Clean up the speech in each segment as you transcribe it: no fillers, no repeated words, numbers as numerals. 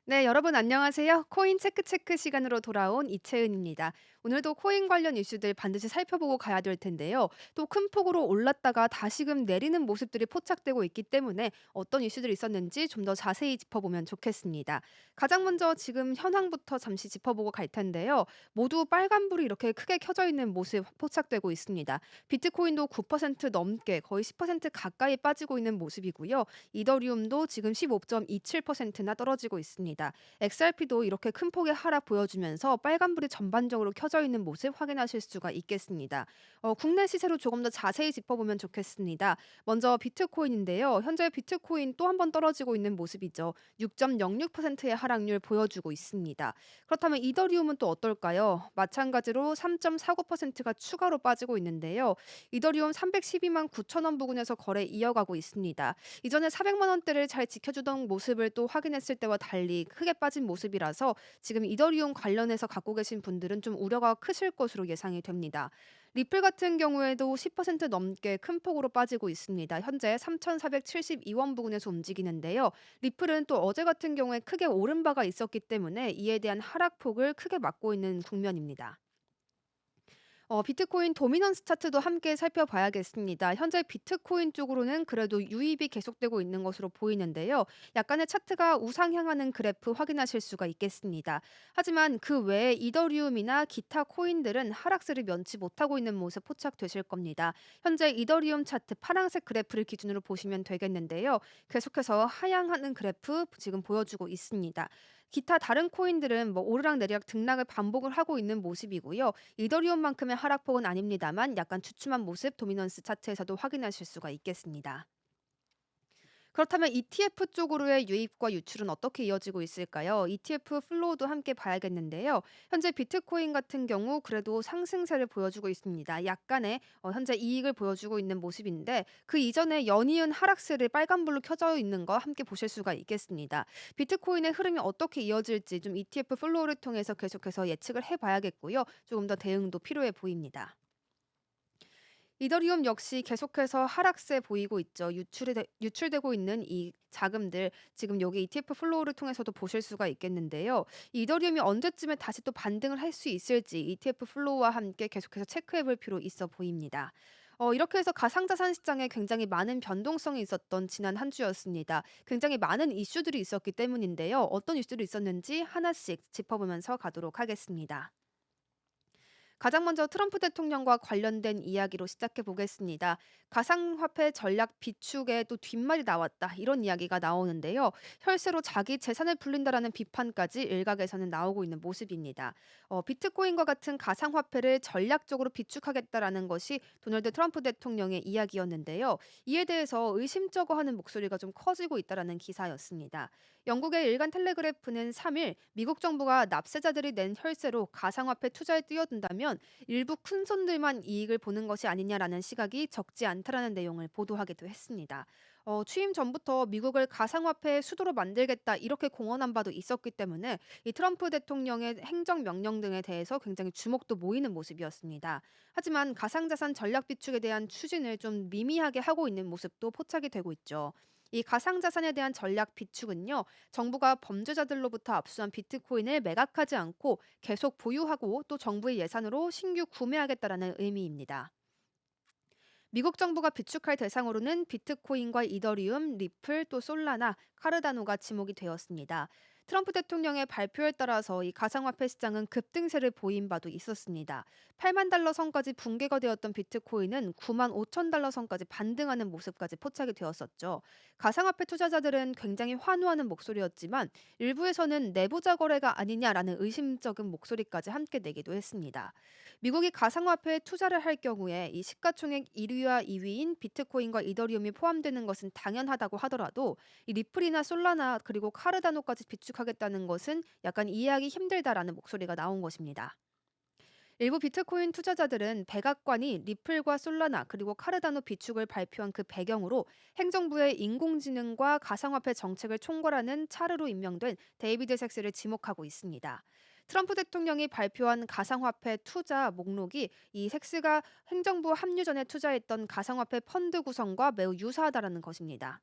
네, 여러분 안녕하세요. 코인 체크 시간으로 돌아온 이채은입니다. 오늘도 코인 관련 이슈들 반드시 살펴보고 가야 될 텐데요. 또 큰 폭으로 올랐다가 다시금 내리는 모습들이 포착되고 있기 때문에 어떤 이슈들이 있었는지 좀 더 자세히 짚어보면 좋겠습니다. 가장 먼저 지금 현황부터 잠시 짚어보고 갈 텐데요. 모두 빨간불이 이렇게 크게 켜져 있는 모습 포착되고 있습니다. 비트코인도 9% 넘게 거의 10% 가까이 빠지고 있는 모습이고요. 이더리움도 지금 15.27%나 떨어지고 있습니다. XRP도 이렇게 큰 폭의 하락 보여주면서 빨간불이 전반적으로 켜져 있는 모습 확인하실 수가 있겠습니다. 국내 시세로 조금 더 자세히 짚어보면 좋겠습니다. 먼저 비트코인인데요. 현재 비트코인 또 한 번 떨어지고 있는 모습이죠. 6.06%의 하락률 보여주고 있습니다. 그렇다면 이더리움은 또 어떨까요? 마찬가지로 3.49%가 추가로 빠지고 있는데요. 이더리움 312만 9천 원 부근에서 거래 이어가고 있습니다. 이전에 400만 원대를 잘 지켜주던 모습을 또 확인했을 때와 달리 크게 빠진 모습이라서 지금 이더리움 관련해서 갖고 계신 분들은 좀 우려가 크실 것으로 예상이 됩니다. 리플 같은 경우에도 10% 넘게 큰 폭으로 빠지고 있습니다. 현재 3,472원 부근에서 움직이는데요. 리플은 또 어제 같은 경우에 크게 오른 바가 있었기 때문에 이에 대한 하락폭을 크게 막고 있는 국면입니다. 비트코인 도미넌스 차트도 함께 살펴봐야겠습니다. 현재 비트코인 쪽으로는 그래도 유입이 계속되고 있는 것으로 보이는데요. 약간의 차트가 우상향하는 그래프 확인하실 수가 있겠습니다. 하지만 그 외에 이더리움이나 기타 코인들은 하락세를 면치 못하고 있는 모습 포착되실 겁니다. 현재 이더리움 차트 파란색 그래프를 기준으로 보시면 되겠는데요. 계속해서 하향하는 그래프 지금 보여주고 있습니다. 기타 다른 코인들은 뭐 오르락내리락 등락을 반복을 하고 있는 모습이고요. 이더리움만큼의 하락폭은 아닙니다만 약간 주춤한 모습 도미넌스 차트에서도 확인하실 수가 있겠습니다. 그렇다면 ETF 쪽으로의 유입과 유출은 어떻게 이어지고 있을까요? ETF 플로우도 함께 봐야겠는데요. 현재 비트코인 같은 경우 그래도 상승세를 보여주고 있습니다. 약간의 현재 이익을 보여주고 있는 모습인데 그 이전에 연이은 하락세를 빨간불로 켜져 있는 거 함께 보실 수가 있겠습니다. 비트코인의 흐름이 어떻게 이어질지 좀 ETF 플로우를 통해서 계속해서 예측을 해봐야겠고요. 조금 더 대응도 필요해 보입니다. 이더리움 역시 계속해서 하락세 보이고 있죠. 유출되고 있는 이 자금들 지금 여기 ETF 플로우를 통해서도 보실 수가 있겠는데요. 이더리움이 언제쯤에 다시 또 반등을 할 수 있을지 ETF 플로우와 함께 계속해서 체크해 볼 필요 있어 보입니다. 이렇게 해서 가상자산 시장에 굉장히 많은 변동성이 있었던 지난 한 주였습니다. 굉장히 많은 이슈들이 있었기 때문인데요. 어떤 이슈들이 있었는지 하나씩 짚어보면서 가도록 하겠습니다. 가장 먼저 트럼프 대통령과 관련된 이야기로 시작해 보겠습니다. 가상화폐 전략 비축에 또 뒷말이 나왔다. 이런 이야기가 나오는데요. 혈세로 자기 재산을 불린다라는 비판까지 일각에서는 나오고 있는 모습입니다. 비트코인과 같은 가상화폐를 전략적으로 비축하겠다라는 것이 도널드 트럼프 대통령의 이야기였는데요. 이에 대해서 의심쩍어하는 목소리가 좀 커지고 있다라는 기사였습니다. 영국의 일간 텔레그래프는 3일 미국 정부가 납세자들이 낸 혈세로 가상화폐 투자에 뛰어든다면 일부 큰 손들만 이익을 보는 것이 아니냐라는 시각이 적지 않다라는 내용을 보도하기도 했습니다. 취임 전부터 미국을 가상화폐의 수도로 만들겠다 이렇게 공언한 바도 있었기 때문에 이 트럼프 대통령의 행정명령 등에 대해서 굉장히 주목도 모이는 모습이었습니다. 하지만 가상자산 전략 비축에 대한 추진을 좀 미미하게 하고 있는 모습도 포착이 되고 있죠. 이 가상자산에 대한 전략 비축은요, 정부가 범죄자들로부터 압수한 비트코인을 매각하지 않고 계속 보유하고 또 정부의 예산으로 신규 구매하겠다라는 의미입니다. 미국 정부가 비축할 대상으로는 비트코인과 이더리움, 리플, 또 솔라나, 카르다노가 지목이 되었습니다. 트럼프 대통령의 발표에 따라서 이 가상화폐 시장은 급등세를 보인 바도 있었습니다. 8만 달러 선까지 붕괴가 되었던 비트코인은 9만 5천 달러 선까지 반등하는 모습까지 포착이 되었었죠. 가상화폐 투자자들은 굉장히 환호하는 목소리였지만 일부에서는 내부자 거래가 아니냐라는 의심적인 목소리까지 함께 내기도 했습니다. 미국이 가상화폐에 투자를 할 경우에 이 시가총액 1위와 2위인 비트코인과 이더리움이 포함되는 것은 당연하다고 하더라도 이 리플이나 솔라나 그리고 카르다노까지 비축하겠다는 것은 약간 이해하기 힘들다라는 목소리가 나온 것입니다. 일부 비트코인 투자자들은 백악관이 리플과 솔라나 그리고 카르다노 비축을 발표한 그 배경으로 행정부의 인공지능과 가상화폐 정책을 총괄하는 차르로 임명된 데이비드 섹스를 지목하고 있습니다. 트럼프 대통령이 발표한 가상화폐 투자 목록이 이 섹스가 행정부 합류 전에 투자했던 가상화폐 펀드 구성과 매우 유사하다라는 것입니다.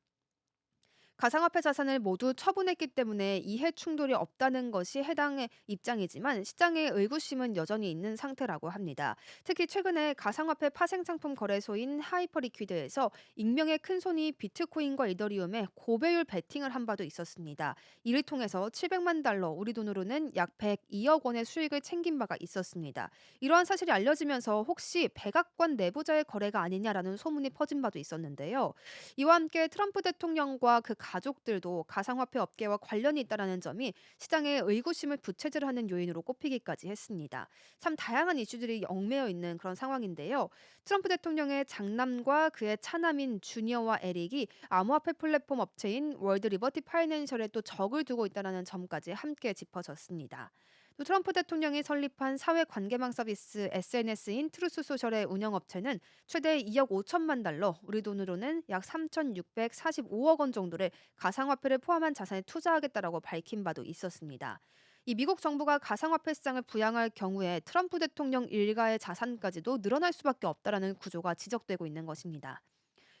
가상화폐 자산을 모두 처분했기 때문에 이해 충돌이 없다는 것이 해당의 입장이지만 시장의 의구심은 여전히 있는 상태라고 합니다. 특히 최근에 가상화폐 파생 상품 거래소인 하이퍼리퀴드에서 익명의 큰 손이 비트코인과 이더리움에 고배율 베팅을 한 바도 있었습니다. 이를 통해서 700만 달러, 우리 돈으로는 약 102억 원의 수익을 챙긴 바가 있었습니다. 이러한 사실이 알려지면서 혹시 백악관 내부자의 거래가 아니냐라는 소문이 퍼진 바도 있었는데요. 이와 함께 트럼프 대통령과 그 가족들도 가상화폐 업계와 관련이 있다는 점이 시장의 의구심을 부채질하는 요인으로 꼽히기까지 했습니다. 참 다양한 이슈들이 얽매여 있는 그런 상황인데요. 트럼프 대통령의 장남과 그의 차남인 주니어와 에릭이 암호화폐 플랫폼 업체인 월드 리버티 파이낸셜에 또 적을 두고 있다는 점까지 함께 짚어졌습니다. 또 트럼프 대통령이 설립한 사회 관계망 서비스 SNS인 트루스 소셜의 운영업체는 최대 2억 5천만 달러, 우리 돈으로는 약 3,645억 원 정도를 가상화폐를 포함한 자산에 투자하겠다라고 밝힌 바도 있었습니다. 이 미국 정부가 가상화폐 시장을 부양할 경우에 트럼프 대통령 일가의 자산까지도 늘어날 수밖에 없다라는 구조가 지적되고 있는 것입니다.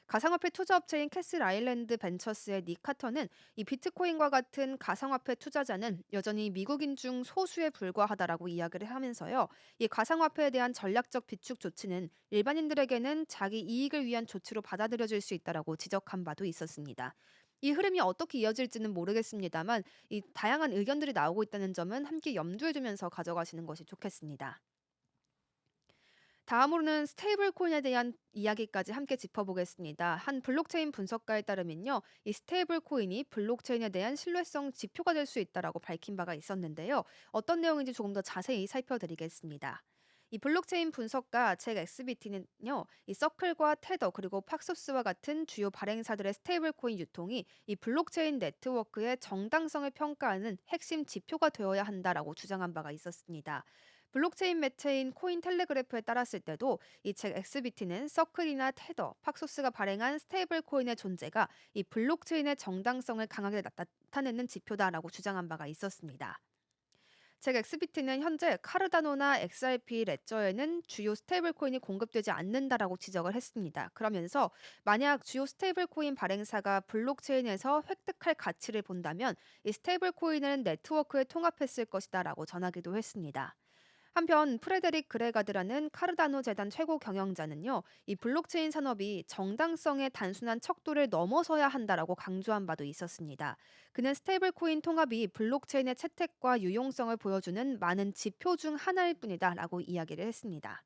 가상화폐 투자업체인 캐슬 아일랜드 벤처스의 닉 카터는 이 비트코인과 같은 가상화폐 투자자는 여전히 미국인 중 소수에 불과하다라고 이야기를 하면서요. 이 가상화폐에 대한 전략적 비축 조치는 일반인들에게는 자기 이익을 위한 조치로 받아들여질 수 있다라고 지적한 바도 있었습니다. 이 흐름이 어떻게 이어질지는 모르겠습니다만 이 다양한 의견들이 나오고 있다는 점은 함께 염두에 두면서 가져가시는 것이 좋겠습니다. 다음으로는 스테이블 코인에 대한 이야기까지 함께 짚어보겠습니다. 한 블록체인 분석가에 따르면요. 이 스테이블 코인이 블록체인에 대한 신뢰성 지표가 될 수 있다라고 밝힌 바가 있었는데요. 어떤 내용인지 조금 더 자세히 살펴드리겠습니다. 이 블록체인 분석가 잭 엑스비티는요, 이 서클과 테더 그리고 팍소스와 같은 주요 발행사들의 스테이블 코인 유통이 이 블록체인 네트워크의 정당성을 평가하는 핵심 지표가 되어야 한다라고 주장한 바가 있었습니다. 블록체인 매체인 코인 텔레그래프에 따랐을 때도 이 책 엑스비티는 서클이나 테더, 팍소스가 발행한 스테이블 코인의 존재가 이 블록체인의 정당성을 강하게 나타내는 지표다라고 주장한 바가 있었습니다. 책 엑스비티는 현재 카르다노나 XRP 레저에는 주요 스테이블 코인이 공급되지 않는다라고 지적을 했습니다. 그러면서 만약 주요 스테이블 코인 발행사가 블록체인에서 획득할 가치를 본다면 이 스테이블 코인은 네트워크에 통합했을 것이다라고 전하기도 했습니다. 한편 프레데릭 그레가드라는 카르다노 재단 최고 경영자는요, 이 블록체인 산업이 정당성의 단순한 척도를 넘어서야 한다라고 강조한 바도 있었습니다. 그는 스테이블 코인 통합이 블록체인의 채택과 유용성을 보여주는 많은 지표 중 하나일 뿐이다라고 이야기를 했습니다.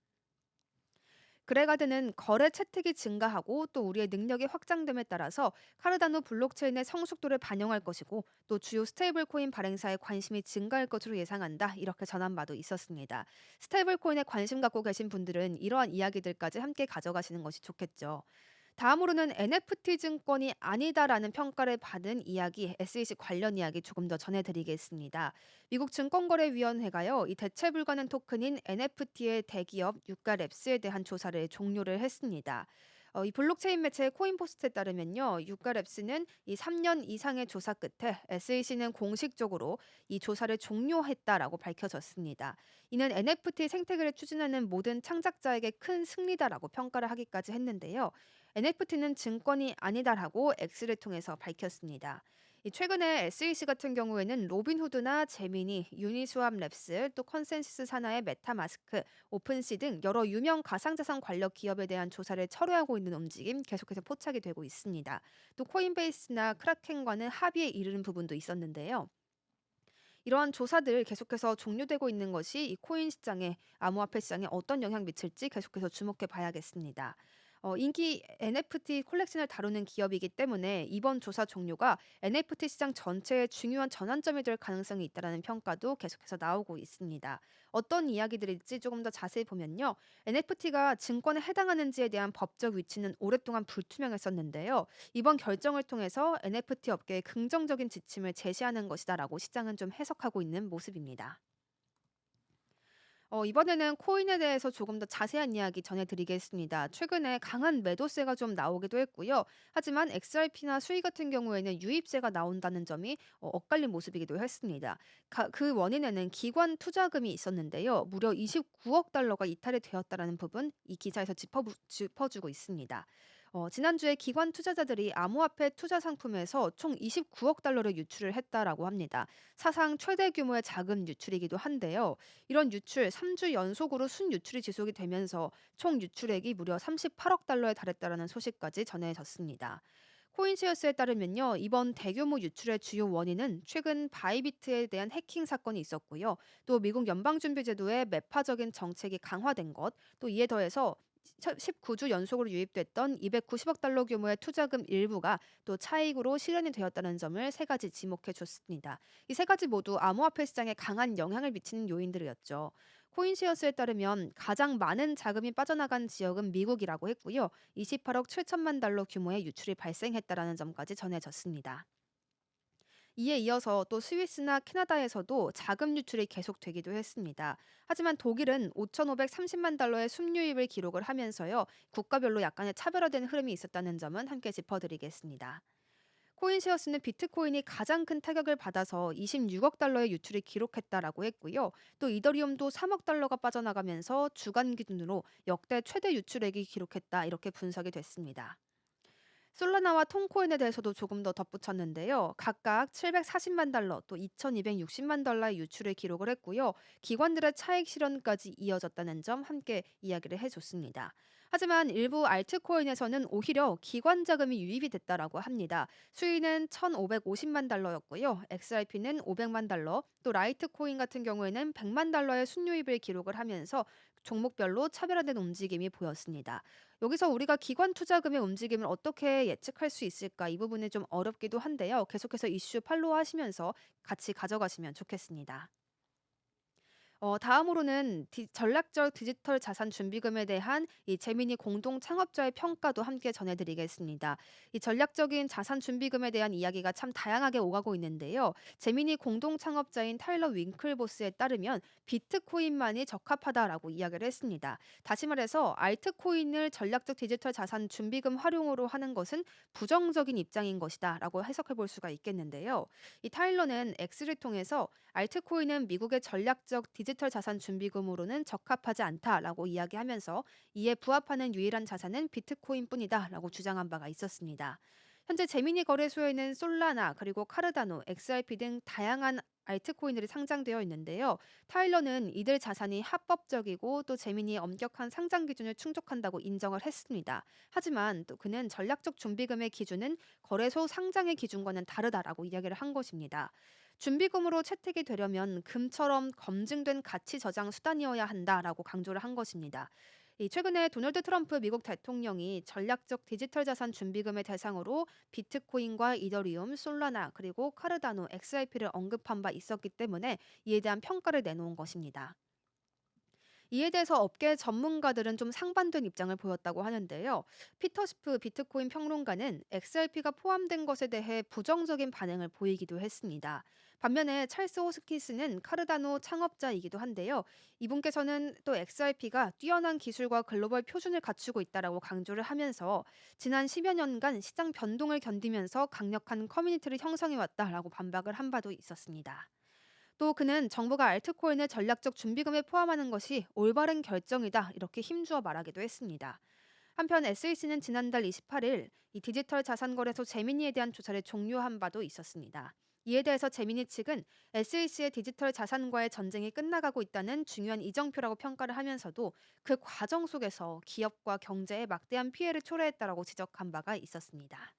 그레가드는 거래 채택이 증가하고 또 우리의 능력이 확장됨에 따라서 카르다노 블록체인의 성숙도를 반영할 것이고 또 주요 스테이블 코인 발행사의 관심이 증가할 것으로 예상한다. 이렇게 전한 바도 있었습니다. 스테이블 코인에 관심 갖고 계신 분들은 이러한 이야기들까지 함께 가져가시는 것이 좋겠죠. 다음으로는 NFT 증권이 아니다라는 평가를 받은 이야기, SEC 관련 이야기 조금 더 전해드리겠습니다. 미국 증권거래위원회가요, 이 대체 불가능 토큰인 NFT의 대기업 유가랩스에 대한 조사를 종료를 했습니다. 이 블록체인 매체 코인포스트에 따르면요, 유가랩스는 이 3년 이상의 조사 끝에 SEC는 공식적으로 이 조사를 종료했다라고 밝혀졌습니다. 이는 NFT 생태계를 추진하는 모든 창작자에게 큰 승리다라고 평가를 하기까지 했는데요. NFT는 증권이 아니다라고 X를 통해서 밝혔습니다. 최근에 SEC 같은 경우에는 로빈후드나 제미니, 유니스왑 랩스, 또 컨센시스 산하의 메타마스크, 오픈시 등 여러 유명 가상자산 관련 기업에 대한 조사를 철회하고 있는 움직임 계속해서 포착이 되고 있습니다. 또 코인베이스나 크라켄과는 합의에 이르는 부분도 있었는데요. 이러한 조사들 계속해서 종료되고 있는 것이 이 코인 시장에 암호화폐 시장에 어떤 영향 미칠지 계속해서 주목해 봐야겠습니다. 인기 NFT 콜렉션을 다루는 기업이기 때문에 이번 조사 종료가 NFT 시장 전체의 중요한 전환점이 될 가능성이 있다는 평가도 계속해서 나오고 있습니다. 어떤 이야기들일지 조금 더 자세히 보면요. NFT가 증권에 해당하는지에 대한 법적 위치는 오랫동안 불투명했었는데요. 이번 결정을 통해서 NFT 업계에 긍정적인 지침을 제시하는 것이다라고 시장은 좀 해석하고 있는 모습입니다. 이번에는 코인에 대해서 조금 더 자세한 이야기 전해드리겠습니다. 최근에 강한 매도세가 좀 나오기도 했고요. 하지만 XRP나 수위 같은 경우에는 유입세가 나온다는 점이 엇갈린 모습이기도 했습니다. 그 원인에는 기관 투자금이 있었는데요. 무려 29억 달러가 이탈이 되었다라는 부분 이 기사에서 짚어주고 있습니다. 지난주에 기관 투자자들이 암호화폐 투자 상품에서 총 29억 달러를 유출을 했다라고 합니다. 사상 최대 규모의 자금 유출이기도 한데요. 이런 유출 3주 연속으로 순유출이 지속이 되면서 총 유출액이 무려 38억 달러에 달했다라는 소식까지 전해졌습니다. 코인시어스에 따르면요, 이번 대규모 유출의 주요 원인은 최근 바이비트에 대한 해킹 사건이 있었고요. 또 미국 연방준비제도의 매파적인 정책이 강화된 것, 또 이에 더해서 19주 연속으로 유입됐던 290억 달러 규모의 투자금 일부가 또 차익으로 실현이 되었다는 점을 세 가지 지목해 줬습니다. 이 세 가지 모두 암호화폐 시장에 강한 영향을 미치는 요인들이었죠. 코인시어스에 따르면 가장 많은 자금이 빠져나간 지역은 미국이라고 했고요. 28억 7천만 달러 규모의 유출이 발생했다라는 점까지 전해졌습니다. 이에 이어서 또 스위스나 캐나다에서도 자금 유출이 계속되기도 했습니다. 하지만 독일은 5,530만 달러의 순유입을 기록을 하면서요. 국가별로 약간의 차별화된 흐름이 있었다는 점은 함께 짚어드리겠습니다. 코인시어스는 비트코인이 가장 큰 타격을 받아서 26억 달러의 유출을 기록했다라고 했고요. 또 이더리움도 3억 달러가 빠져나가면서 주간 기준으로 역대 최대 유출액이 기록했다 이렇게 분석이 됐습니다. 솔라나와 통코인에 대해서도 조금 더 덧붙였는데요. 각각 740만 달러 또 2260만 달러의 유출을 기록을 했고요. 기관들의 차익 실현까지 이어졌다는 점 함께 이야기를 해줬습니다. 하지만 일부 알트코인에서는 오히려 기관 자금이 유입이 됐다라고 합니다. 수위는 1,550만 달러였고요. XRP는 500만 달러, 또 라이트코인 같은 경우에는 100만 달러의 순유입을 기록을 하면서 종목별로 차별화된 움직임이 보였습니다. 여기서 우리가 기관 투자금의 움직임을 어떻게 예측할 수 있을까 이 부분이 좀 어렵기도 한데요. 계속해서 이슈 팔로우하시면서 같이 가져가시면 좋겠습니다. 다음으로는 전략적 디지털 자산 준비금에 대한 이 재미니 공동 창업자의 평가도 함께 전해드리겠습니다. 이 전략적인 자산 준비금에 대한 이야기가 참 다양하게 오가고 있는데요. 재미니 공동 창업자인 타일러 윙클보스에 따르면 비트코인만이 적합하다라고 이야기를 했습니다. 다시 말해서 알트코인을 전략적 디지털 자산 준비금 활용으로 하는 것은 부정적인 입장인 것이다라고 해석해 볼 수가 있겠는데요. 이 타일러는 X를 통해서 알트코인은 미국의 전략적 디지털 자산 준비금으로는 적합하지 않다라고 이야기하면서 이에 부합하는 유일한 자산은 비트코인뿐이다라고 주장한 바가 있었습니다. 현재 제미니 거래소에는 솔라나 그리고 카르다노, XRP 등 다양한 알트코인들이 상장되어 있는데요. 타일러는 이들 자산이 합법적이고 또 제미니의 엄격한 상장 기준을 충족한다고 인정을 했습니다. 하지만 또 그는 전략적 준비금의 기준은 거래소 상장의 기준과는 다르다라고 이야기를 한 것입니다. 준비금으로 채택이 되려면 금처럼 검증된 가치 저장 수단이어야 한다라고 강조를 한 것입니다. 최근에 도널드 트럼프 미국 대통령이 전략적 디지털 자산 준비금의 대상으로 비트코인과 이더리움, 솔라나 그리고 카르다노, XRP를 언급한 바 있었기 때문에 이에 대한 평가를 내놓은 것입니다. 이에 대해서 업계 전문가들은 좀 상반된 입장을 보였다고 하는데요. 피터 시프 비트코인 평론가는 XRP가 포함된 것에 대해 부정적인 반응을 보이기도 했습니다. 반면에 찰스 호스키스는 카르다노 창업자이기도 한데요. 이분께서는 또 XRP가 뛰어난 기술과 글로벌 표준을 갖추고 있다라고 강조를 하면서 지난 10여 년간 시장 변동을 견디면서 강력한 커뮤니티를 형성해 왔다라고 반박을 한 바도 있었습니다. 또 그는 정부가 알트코인을 전략적 준비금에 포함하는 것이 올바른 결정이다 이렇게 힘주어 말하기도 했습니다. 한편 SEC는 지난달 28일 이 디지털 자산거래소 제미니에 대한 조사를 종료한 바도 있었습니다. 이에 대해서 제미니 측은 SEC의 디지털 자산과의 전쟁이 끝나가고 있다는 중요한 이정표라고 평가를 하면서도 그 과정 속에서 기업과 경제에 막대한 피해를 초래했다라고 지적한 바가 있었습니다.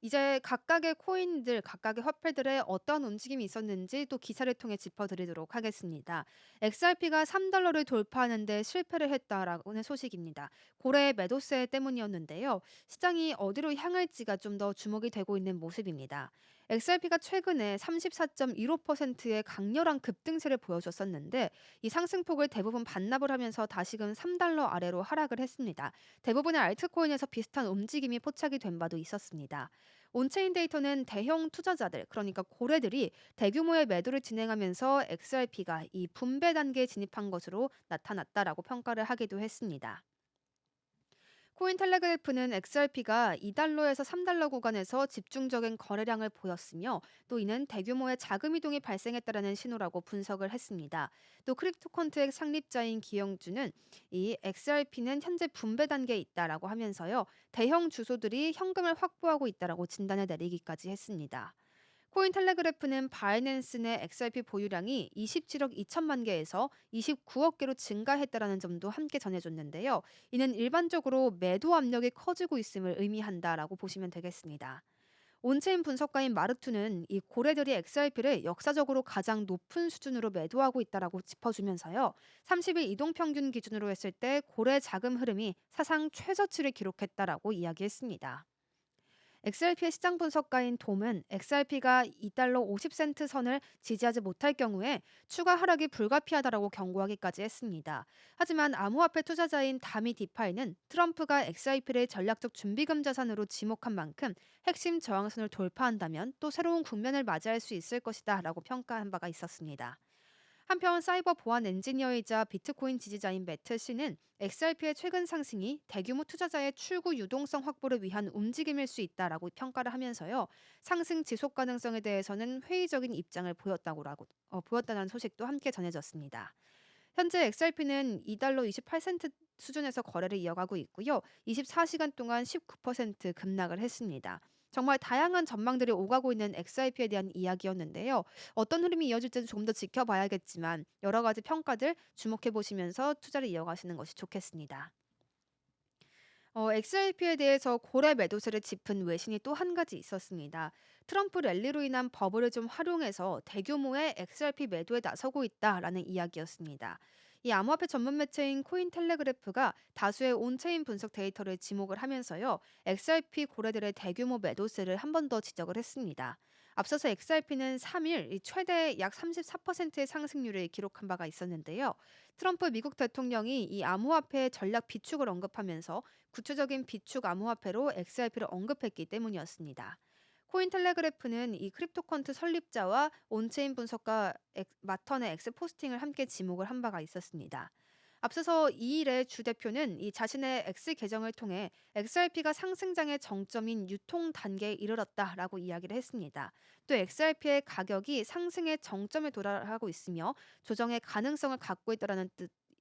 이제 각각의 코인들, 각각의 화폐들의 어떤 움직임이 있었는지 또 기사를 통해 짚어드리도록 하겠습니다. XRP가 3달러를 돌파하는 데 실패를 했다라는 소식입니다. 고래의 매도세 때문이었는데요. 시장이 어디로 향할지가 좀 더 주목이 되고 있는 모습입니다. XRP가 최근에 34.15%의 강렬한 급등세를 보여줬었는데 이 상승폭을 대부분 반납을 하면서 다시금 3달러 아래로 하락을 했습니다. 대부분의 알트코인에서 비슷한 움직임이 포착이 된 바도 있었습니다. 온체인 데이터는 대형 투자자들, 그러니까 고래들이 대규모의 매도를 진행하면서 XRP가 이 분배 단계에 진입한 것으로 나타났다라고 평가를 하기도 했습니다. 코인텔레그래프는 XRP가 2달러에서 3달러 구간에서 집중적인 거래량을 보였으며 또 이는 대규모의 자금 이동이 발생했다라는 신호라고 분석을 했습니다. 또 크립토컨트의 상립자인 기영주는 이 XRP는 현재 분배 단계에 있다라고 하면서요. 대형 주소들이 현금을 확보하고 있다라고 진단을 내리기까지 했습니다. 코인텔레그래프는 바이낸스 내 XRP 보유량이 27억 2천만 개에서 29억 개로 증가했다라는 점도 함께 전해줬는데요. 이는 일반적으로 매도 압력이 커지고 있음을 의미한다라고 보시면 되겠습니다. 온체인 분석가인 마르투는 이 고래들이 XRP를 역사적으로 가장 높은 수준으로 매도하고 있다라고 짚어주면서요. 30일 이동 평균 기준으로 했을 때 고래 자금 흐름이 사상 최저치를 기록했다라고 이야기했습니다. XRP의 시장 분석가인 돔은 XRP가 2달러 50센트 선을 지지하지 못할 경우에 추가 하락이 불가피하다라고 경고하기까지 했습니다. 하지만 암호화폐 투자자인 다미 디파이는 트럼프가 XRP를 전략적 준비금 자산으로 지목한 만큼 핵심 저항선을 돌파한다면 또 새로운 국면을 맞이할 수 있을 것이다라고 평가한 바가 있었습니다. 한편 사이버 보안 엔지니어이자 비트코인 지지자인 매트 씨는 XRP의 최근 상승이 대규모 투자자의 출구 유동성 확보를 위한 움직임일 수 있다라고 평가를 하면서요. 상승 지속 가능성에 대해서는 회의적인 입장을 보였다는 소식도 함께 전해졌습니다. 현재 XRP는 2달러 28센트 수준에서 거래를 이어가고 있고요. 24시간 동안 19% 급락을 했습니다. 정말 다양한 전망들이 오가고 있는 XRP에 대한 이야기였는데요. 어떤 흐름이 이어질지는 조금 더 지켜봐야겠지만 여러 가지 평가들 주목해 보시면서 투자를 이어가시는 것이 좋겠습니다. XRP에 대해서 고래 매도세를 짚은 외신이 또 한 가지 있었습니다. 트럼프 랠리로 인한 버블을 좀 활용해서 대규모의 XRP 매도에 나서고 있다라는 이야기였습니다. 이 암호화폐 전문 매체인 코인텔레그래프가 다수의 온체인 분석 데이터를 지목을 하면서요. XRP 고래들의 대규모 매도세를 한 번 더 지적을 했습니다. 앞서서 XRP는 3일 최대 약 34%의 상승률을 기록한 바가 있었는데요. 트럼프 미국 대통령이 이 암호화폐의 전략 비축을 언급하면서 구체적인 비축 암호화폐로 XRP를 언급했기 때문이었습니다. 코인텔레그래프는 이 크립토컨트 설립자와 온체인 분석가 마턴의 엑스 포스팅을 함께 지목을 한 바가 있었습니다. 앞서서 이일의 주 대표는 이 자신의 X 계정을 통해 XRP가 상승장의 정점인 유통 단계에 이르렀다라고 이야기를 했습니다. 또 XRP의 가격이 상승의 정점에 도달하고 있으며 조정의 가능성을 갖고 있다라는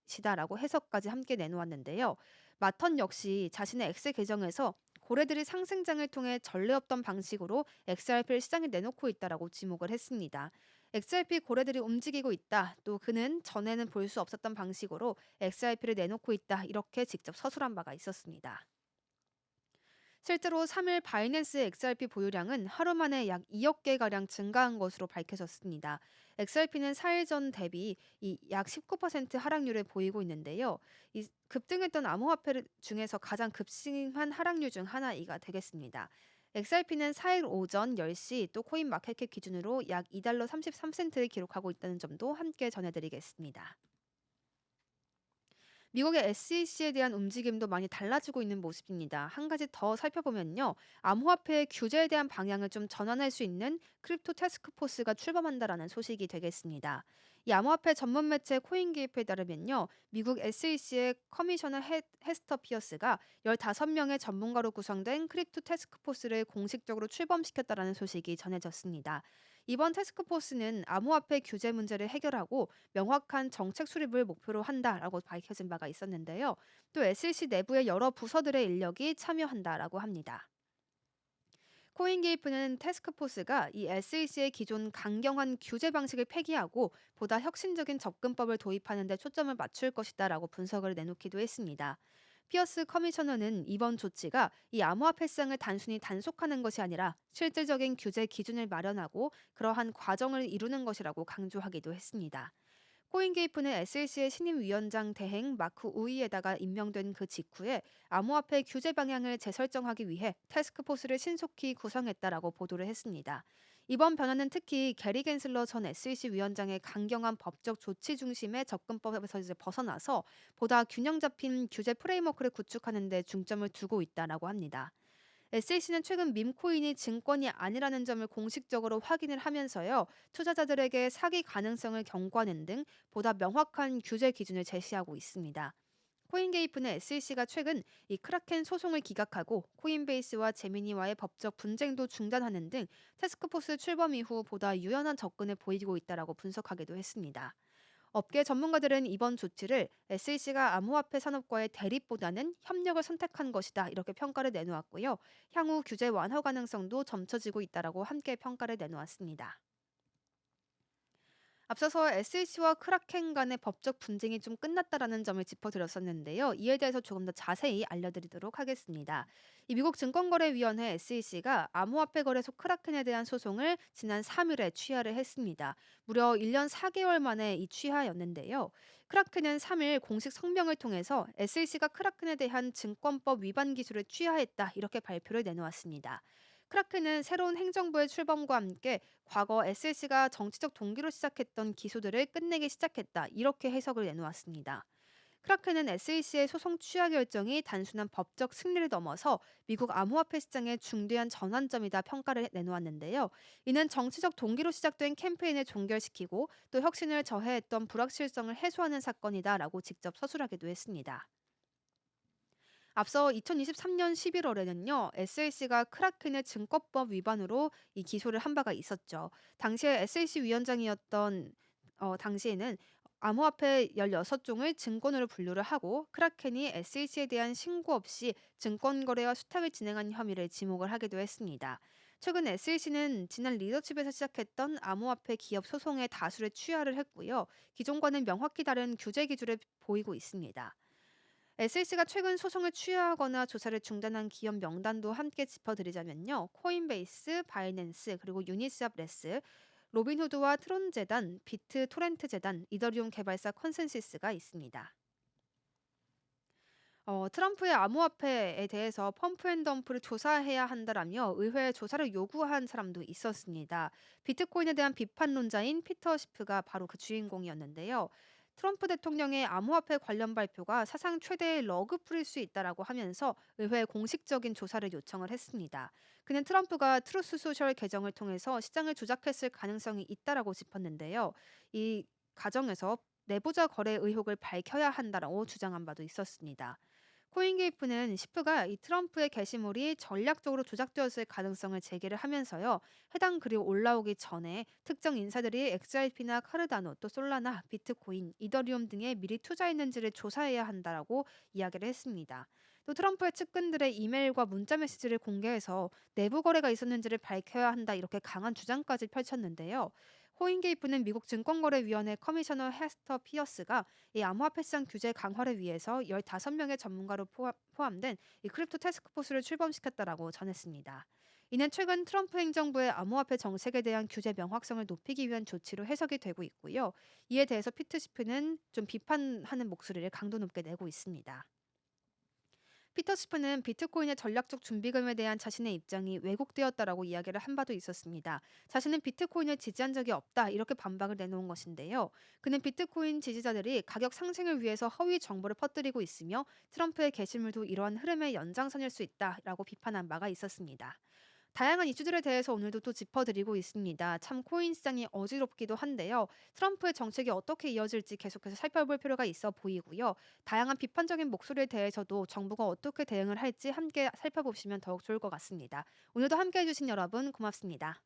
뜻이다라고 해석까지 함께 내놓았는데요. 마턴 역시 자신의 X 계정에서 고래들이 상승장을 통해 전례 없던 방식으로 XRP를 시장에 내놓고 있다라고 지목을 했습니다. XRP 고래들이 움직이고 있다. 또 그는 전에는 볼 수 없었던 방식으로 XRP를 내놓고 있다. 이렇게 직접 서술한 바가 있었습니다. 실제로 3일 바이낸스 XRP 보유량은 하루 만에 약 2억 개가량 증가한 것으로 밝혀졌습니다. XRP는 4일 전 대비 약 19% 하락률을 보이고 있는데요. 이 급등했던 암호화폐 중에서 가장 급심한 하락률 중 하나이가 되겠습니다. XRP는 4일 오전 10시 또 코인마켓캡 기준으로 약 2달러 33센트를 기록하고 있다는 점도 함께 전해드리겠습니다. 미국의 SEC에 대한 움직임도 많이 달라지고 있는 모습입니다. 한 가지 더 살펴보면요. 암호화폐 규제에 대한 방향을 좀 전환할 수 있는 크립토 태스크포스가 출범한다라는 소식이 되겠습니다. 이 암호화폐 전문 매체 코인게이프에 따르면요. 미국 SEC의 커미셔너 헤스터 피어스가 15명의 전문가로 구성된 크립토 태스크포스를 공식적으로 출범시켰다라는 소식이 전해졌습니다. 이번 태스크포스는 암호화폐 규제 문제를 해결하고 명확한 정책 수립을 목표로 한다라고 밝혀진 바가 있었는데요. 또 SEC 내부의 여러 부서들의 인력이 참여한다라고 합니다. 코인게이프는 태스크포스가 이 SEC의 기존 강경한 규제 방식을 폐기하고 보다 혁신적인 접근법을 도입하는 데 초점을 맞출 것이다라고 분석을 내놓기도 했습니다. 피어스 커미셔너는 이번 조치가 이 암호화폐 시장을 단순히 단속하는 것이 아니라 실질적인 규제 기준을 마련하고 그러한 과정을 이루는 것이라고 강조하기도 했습니다. 코인게이프는 SEC의 신임 위원장 대행 마크 우이에다가 임명된 그 직후에 암호화폐 규제 방향을 재설정하기 위해 태스크포스를 신속히 구성했다라고 보도를 했습니다. 이번 변화는 특히 게리 겐슬러 전 SEC 위원장의 강경한 법적 조치 중심의 접근법에서 이제 벗어나서 보다 균형 잡힌 규제 프레임워크를 구축하는 데 중점을 두고 있다라고 합니다. SEC는 최근 밈코인이 증권이 아니라는 점을 공식적으로 확인을 하면서요. 투자자들에게 사기 가능성을 경고하는 등 보다 명확한 규제 기준을 제시하고 있습니다. 코인게이프는 SEC가 최근 이 크라켄 소송을 기각하고 코인베이스와 제미니와의 법적 분쟁도 중단하는 등 태스크포스 출범 이후 보다 유연한 접근을 보이고 있다라고 분석하기도 했습니다. 업계 전문가들은 이번 조치를 SEC가 암호화폐 산업과의 대립보다는 협력을 선택한 것이다 이렇게 평가를 내놓았고요. 향후 규제 완화 가능성도 점쳐지고 있다라고 함께 평가를 내놓았습니다. 앞서서 SEC와 크라켄 간의 법적 분쟁이 좀 끝났다라는 점을 짚어드렸었는데요. 이에 대해서 조금 더 자세히 알려드리도록 하겠습니다. 이 미국 증권거래위원회 SEC가 암호화폐 거래소 크라켄에 대한 소송을 지난 3일에 취하를 했습니다. 무려 1년 4개월 만에 이 취하였는데요. 크라켄은 3일 공식 성명을 통해서 SEC가 크라켄에 대한 증권법 위반 기술을 취하했다 이렇게 발표를 내놓았습니다. 크라켄은 새로운 행정부의 출범과 함께 과거 SEC가 정치적 동기로 시작했던 기소들을 끝내기 시작했다. 이렇게 해석을 내놓았습니다. 크라켄은 SEC의 소송 취하 결정이 단순한 법적 승리를 넘어서 미국 암호화폐 시장의 중대한 전환점이다 평가를 내놓았는데요. 이는 정치적 동기로 시작된 캠페인을 종결시키고 또 혁신을 저해했던 불확실성을 해소하는 사건이다라고 직접 서술하기도 했습니다. 앞서 2023년 11월에는요, SLC가 크라켄의 증권법 위반으로 이 기소를 한 바가 있었죠. 당시에 SLC 위원장이었던 당시에는 암호화폐 16종을 증권으로 분류를 하고 크라켄이 SEC에 대한 신고 없이 증권 거래와 수탁을 진행한 혐의를 지목을 하기도 했습니다. 최근 SEC는 지난 리더십에서 시작했던 암호화폐 기업 소송의 다수를 취하를 했고요. 기존과는 명확히 다른 규제 기준을 보이고 있습니다. SEC가 최근 소송을 취하하거나 조사를 중단한 기업 명단도 함께 짚어드리자면요. 코인베이스, 바이낸스, 그리고 유니스왑 레스, 로빈후드와 트론 재단, 비트 토렌트 재단, 이더리움 개발사 컨센시스가 있습니다. 트럼프의 암호화폐에 대해서 펌프앤덤프를 조사해야 한다라며 의회에 조사를 요구한 사람도 있었습니다. 비트코인에 대한 비판론자인 피터 시프가 바로 그 주인공이었는데요. 트럼프 대통령의 암호화폐 관련 발표가 사상 최대의 러그풀일 수 있다라고 하면서 의회에 공식적인 조사를 요청을 했습니다. 그는 트럼프가 트루스 소셜 계정을 통해서 시장을 조작했을 가능성이 있다라고 짚었는데요. 이 과정에서 내부자 거래 의혹을 밝혀야 한다라고 주장한 바도 있었습니다. 코인게이프는 시프가 이 트럼프의 게시물이 전략적으로 조작되었을 가능성을 제기를 하면서요. 해당 글이 올라오기 전에 특정 인사들이 XRP나 카르다노, 또 솔라나, 비트코인, 이더리움 등에 미리 투자했는지를 조사해야 한다라고 이야기를 했습니다. 또 트럼프의 측근들의 이메일과 문자 메시지를 공개해서 내부 거래가 있었는지를 밝혀야 한다 이렇게 강한 주장까지 펼쳤는데요. 코인게이프는 미국 증권거래위원회 커미셔너 헤스터 피어스가 이 암호화폐 시장 규제 강화를 위해서 15명의 전문가로 포함된 이 크립토 태스크포스를 출범시켰다라고 전했습니다. 이는 최근 트럼프 행정부의 암호화폐 정책에 대한 규제 명확성을 높이기 위한 조치로 해석이 되고 있고요. 이에 대해서 피트 시프는 좀 비판하는 목소리를 강도 높게 내고 있습니다. 피터 스프는 비트코인의 전략적 준비금에 대한 자신의 입장이 왜곡되었다라고 이야기를 한 바도 있었습니다. 자신은 비트코인을 지지한 적이 없다 이렇게 반박을 내놓은 것인데요. 그는 비트코인 지지자들이 가격 상승을 위해서 허위 정보를 퍼뜨리고 있으며 트럼프의 게시물도 이러한 흐름의 연장선일 수 있다라고 비판한 바가 있었습니다. 다양한 이슈들에 대해서 오늘도 또 짚어드리고 있습니다. 참 코인 시장이 어지럽기도 한데요. 트럼프의 정책이 어떻게 이어질지 계속해서 살펴볼 필요가 있어 보이고요. 다양한 비판적인 목소리에 대해서도 정부가 어떻게 대응을 할지 함께 살펴보시면 더욱 좋을 것 같습니다. 오늘도 함께 해주신 여러분 고맙습니다.